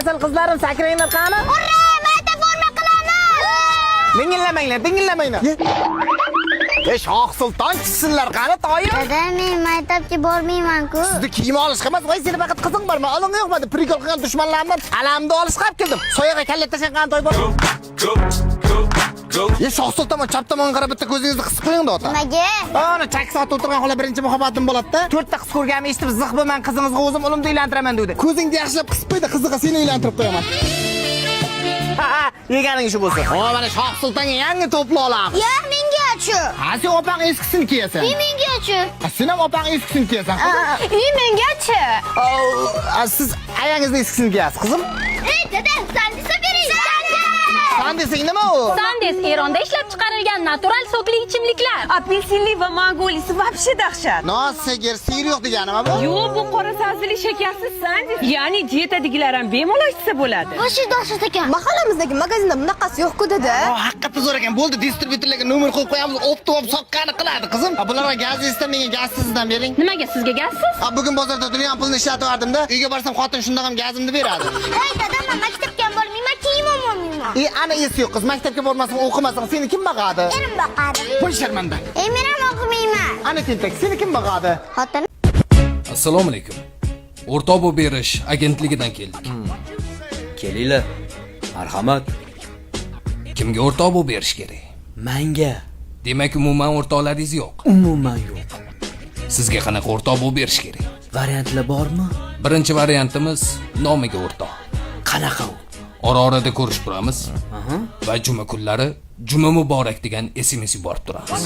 asal qizlarim, sakranglar qani? Urra, mayda forma qilamiz. Dingillamanglar. Shoh Sulton chiqsinlar qani, toyim? Dada, men maktabga bormayman-ku. Sizni kiyim olishga emas, voy seni faqat qizing bormi? Oling yo'qmadi, prikol qilgan dushmanlarimni alamni olishga olib keldim. Soyaga kalla tashlagan to'y bor. Shoh Sulton chap tomon qarab bitta ko'zingizni qisib qo'ying-da ota. Nimaga? Ana chak soat o'tirgan xola birinchi muhabbatim bo'ladi-da. 4 ta qiz ko'rganimni eshitib, ziq bo'lman, qizingizga o'zim ulimni uylantiraman dedi. Ko'zingni yaxshilab qisib qo'ydi, qiziga seni uylantirib qo'yaman. Yeganing shu bo'lsa. O, mana Shoh Sultonga yangi to'pla olam. Ya, menga-chi. Ha, sen opang eskisini kiyasan. Menga-chi. Sen ham opang eskisini kiyasan. Menga-chi. Siz ayangizni eskisini kiyasiz, qizim. Ey, dada, sen desa bering. Sandesing nima u? Sandes Eronda ishlab chiqarilgan natural sokli ichimliklar. Apelsinli va mangolisi вообще dahshat. Sigir, sigir yo'q deganimi bu? Yo'q, bu qora sabzili shakarsiz sandes. Ya'ni diyetadagilar ham bemalol ichsa bo'ladi. Boshi dahshat ekan. Mahallamizdagi magazinda bunaqasi yo'q-ku dada. Haqiqatda zo'r ekan. Bo'ldi, distributorlarga nomer qo'yib qo'yamiz, optimum soqqani qiladi, qizim. Bularga gazingizni menga gazsizdan bering. Nimaga sizga gazsiz? Bugun bozorda turgan pulni ishlatib yordimda, uyga borsam xotin shundoq ham gazimni beradi. Ey, dada, men maktabga bormayman, kiyim olmayman. Ana esi yo'q qiz, maktabga bormasang, o'qimasang, seni kim boqadi? Erim boqadi. Voy sharmanda. Ey, men ham o'qimayman. Ana tentak, seni kim boqadi? Xotin. Assalomu alaykum. O'rtoq bo'lib berish agentligidan keldik. Kelinglar. Marhamat. Kimga o'rtoq bo'lib berish kerak? Menga Demak, umuman o'rtoqlaringiz yo'q. umuman yo'q. Sizga qanaqa o'rtoq bo'lib berish kerak? Variantlar bormi? Birinchi variantimiz nomiga o'rtoq. Qanaqa u? Ora-orada ko'rishib turamiz. Va juma kunlari juma muborak degan SMS yuborib turamiz.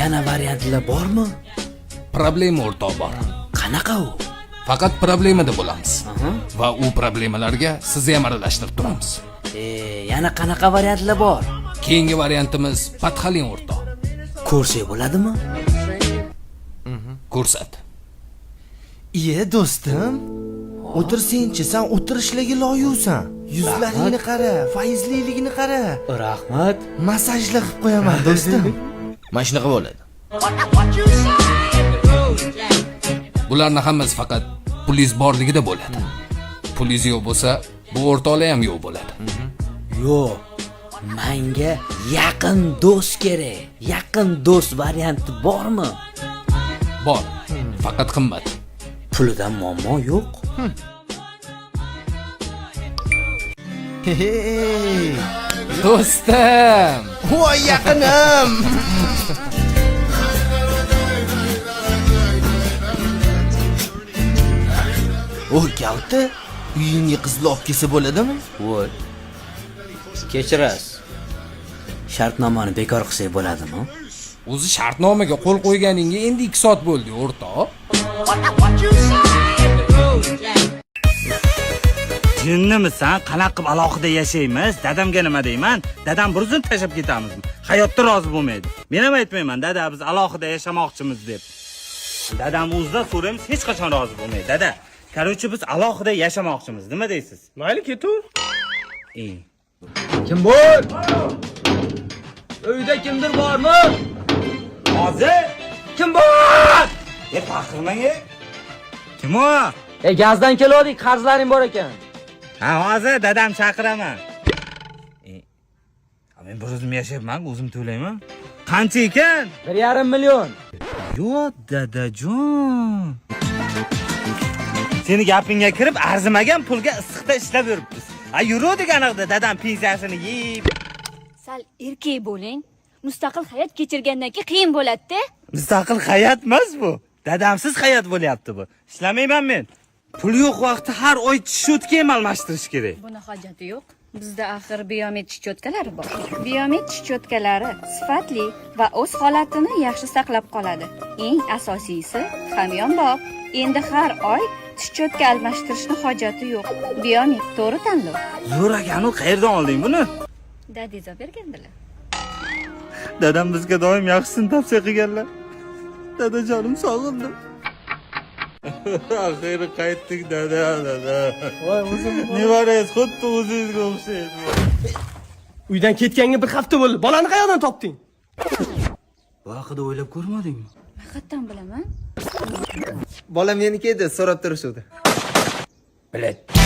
Yana variantlar bormi? Problema o'rtoq bor. Qanaqa u? Faqat problemada bo'lamiz. Va u problemalarga sizni ham aralashtirib turamiz. Yana qanaqa variantlar bor? Keyingi variantimiz patxaling o'rtoq. Ko'rsak bo'ladimi? Ko'rsat. Iye do'stim, o'tirsenchi, sen o'tirishlarga loyiqsan. Yuzlaringni qara, faizliligini qara. Rahmat. Massajlar qilib qo'yaman do'stim. Mana shunaqa bo'ladi. Bularning hammasi faqat pulingiz borligida bo'ladi. Pulingiz yo'q bo'lsa, bu o'rtoqlar ham yo'q bo'ladi. Yo'q. Menga yaqin do'st kerak. Yaqin do'st varianti bormi? Bor. Faqat qimmat. Pulidan muammo yo'q. Hey, Do'stim. voy yaqinim. O kalta, uyingga qizli olib kelsa bo'ladimi? Voy. Kechirasiz. Shartnomani bekor qilsak bo'ladimi? O'zi shartnomaga qo'l qo'yganingga endi 2 soat bo'ldi, o'rtoq. Jinnimisan, qanaqa qilib alohida yashaymiz? Dadamga nima deyman? Dadam bir zum tashab ketamizmi? Hayotda rozi bo'lmaydi. Men ham aytmayman, dada biz alohida yashamoqchimiz deb. Dadam o'zida so'raymiz, hech qachon rozi bo'lmaydi. Dada, qarochi biz alohida yashamoqchimiz. Nima deysiz? Mayli, ketur. Kim bor? Uyda kimdir bormi? Hozir kim bor? Baqirmang. Kim o? Gazdan keldik, qarzlaring bor ekan. Ha, hozir dadam chaqiraman. Men bir o'zim yashayapman, o'zim to'layman. Qancha ekan? 1,5 million. Yo'q, dadajon. Seni gapingga kirib, arzimagan pulga issiqda ishlab yuribmiz. Yuruvdik aniqda dadam pensiyasini yeb. Sal erkak bo'ling. Mustaqil hayot kechirgandan keyin qiyin bo'ladi-da. Mustaqil hayot emas bu. Dadamsiz hayot bo'lyapti bu. Ishlamayman men. Pul yo'q vaqtda har oy shotga ham almashtirish kerak. Buni hojati yo'q. Bizda axir biometrik chotkalari bor. Biometrik chotkalari sifatli va o'z holatini yaxshi saqlab qoladi. Eng asosiysi hamyonbop. Endi har oy tish chotka almashtirishni hojati yo'q. Biomet to'g'ri tanlov. Zo'r ekan, qayerdan olding buni? Dadingiz olib bergandilar. Dadam bizga doim yaxshisini tavsiya qilganlar. Dadajonim sog'indim. Axiri qaytdik dada. Voy o'zim. Nevarangiz xuddi o'zingizga o'xshaydi. Uydan ketganga bir hafta bo'ldi. Bolani qayerdan topding? Bu haqida o'ylab ko'rmadingmi? Haqiqatan bilaman. Bolam meniki edi, so'rab turishdi. Biladi.